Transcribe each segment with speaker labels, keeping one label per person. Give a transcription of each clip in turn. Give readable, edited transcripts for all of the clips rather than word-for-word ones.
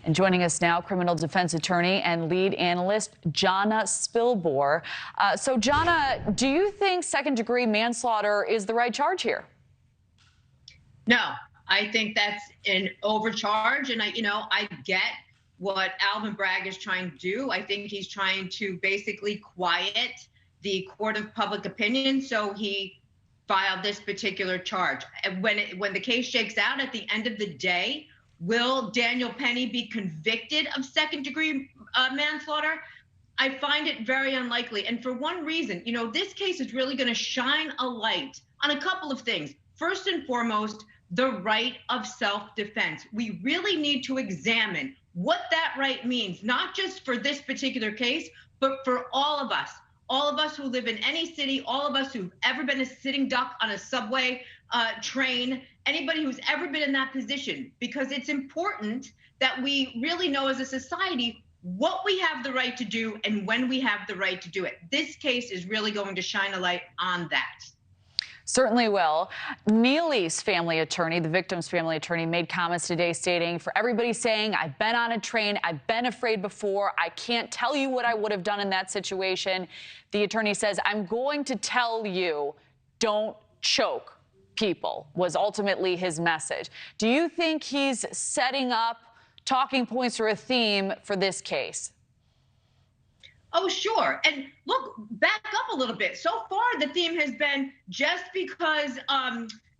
Speaker 1: And joining us now, criminal defense attorney and lead analyst Jonna Spilbor. So, Jonna, do you think second-degree manslaughter is the right charge here?
Speaker 2: No, I think that's an overcharge, and I get what Alvin Bragg is trying to do. I think he's trying to basically quiet the court of public opinion, so he filed this particular charge. And when the case shakes out at the end of the day, will Daniel Penny be convicted of second-degree manslaughter? I find it very unlikely, and for one reason. This case is really going to shine a light on a couple of things. First and foremost, the right of self-defense. We really need to examine what that right means, not just for this particular case, but for all of us who live in any city, all of us who've ever been a sitting duck on a subway train, anybody who's ever been in that position, because it's important that we really know as a society what we have the right to do and when we have the right to do it. This case is really going to shine a light on that.
Speaker 1: Certainly will. Neely's family attorney, the victim's family attorney, made comments today stating, for everybody saying, I've been on a train, I've been afraid before, I can't tell you what I would have done in that situation. The attorney says, I'm going to tell you, don't choke people, was ultimately his message. Do you think he's setting up talking points or a theme for this case?
Speaker 2: Oh, sure. And look, back up a little bit. So far, the theme has been just because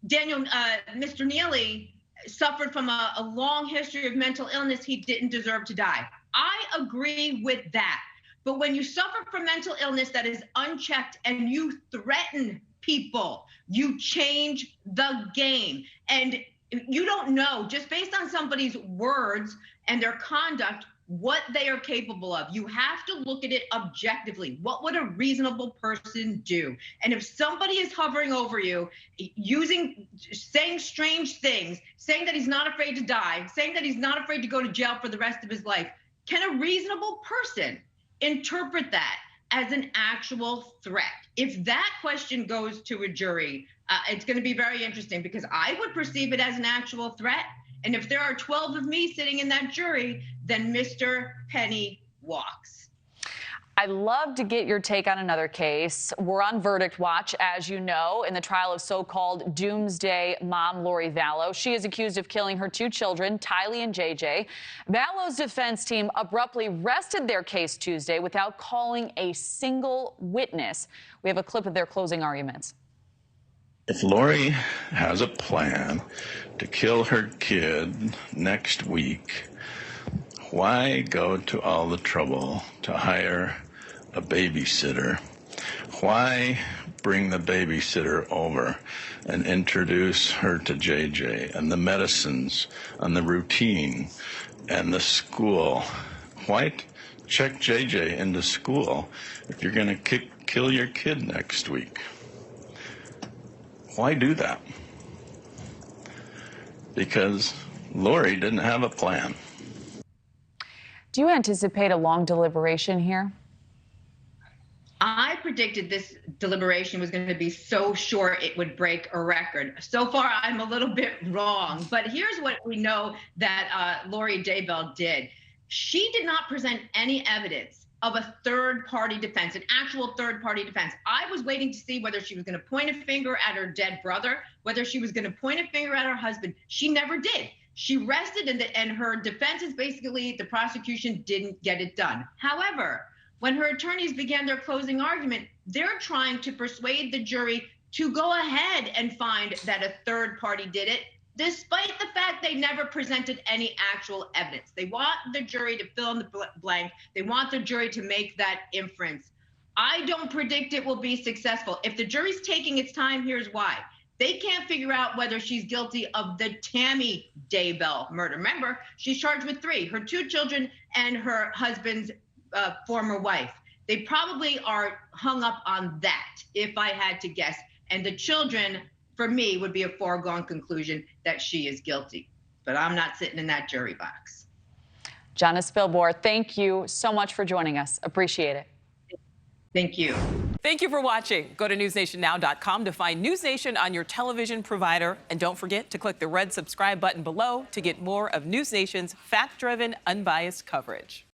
Speaker 2: Mr. Neely suffered from a long history of mental illness, he didn't deserve to die. I agree with that. But when you suffer from mental illness that is unchecked and you threaten people, you change the game. And you don't know, just based on somebody's words and their conduct, what they are capable of. You have to look at it objectively. What would a reasonable person do? And if somebody is hovering over you, saying strange things, saying that he's not afraid to die, saying that he's not afraid to go to jail for the rest of his life, can a reasonable person interpret that as an actual threat? If that question goes to a jury, it's going to be very interesting, because I would perceive it as an actual threat. And if there are 12 of me sitting in that jury, then Mr. Penny walks.
Speaker 1: I'd love to get your take on another case. We're on verdict watch, as you know, in the trial of so-called Doomsday Mom, Lori Vallow. She is accused of killing her two children, Tylee and JJ. Vallow's defense team abruptly rested their case Tuesday without calling a single witness. We have a clip of their closing arguments.
Speaker 3: If Lori has a plan to kill her kid next week, why go to all the trouble to hire a babysitter? Why bring the babysitter over and introduce her to JJ and the medicines and the routine and the school? Why check JJ into school if you're going to kill your kid next week? Why do that? Because Lori didn't have a plan.
Speaker 1: Do you anticipate a long deliberation here?
Speaker 2: I predicted this deliberation was going to be so short it would break a record. So far, I'm a little bit wrong. But here's what we know that Lori Daybell did. She did not present any evidence of a third-party defense, an actual third-party defense. I was waiting to see whether she was going to point a finger at her dead brother, whether she was going to point a finger at her husband. She never did. She rested, and her defense is basically the prosecution didn't get it done. However, when her attorneys began their closing argument, they're trying to persuade the jury to go ahead and find that a third party did it, despite the fact they never presented any actual evidence. They want the jury to fill in the blank. They want the jury to make that inference. I don't predict it will be successful. If the jury's taking its time, here's why. They can't figure out whether she's guilty of the Tammy Daybell murder. Remember, she's charged with 3, her 2 children and her husband's former wife. They probably are hung up on that, if I had to guess. And the children, for me, would be a foregone conclusion that she is guilty. But I'm not sitting in that jury box.
Speaker 1: Jonna Spilbor, thank you so much for joining us. Appreciate it.
Speaker 2: Thank you.
Speaker 4: Thank you for watching. Go to newsnationnow.com to find News Nation on your television provider. And don't forget to click the red subscribe button below to get more of News Nation's fact-driven, unbiased coverage.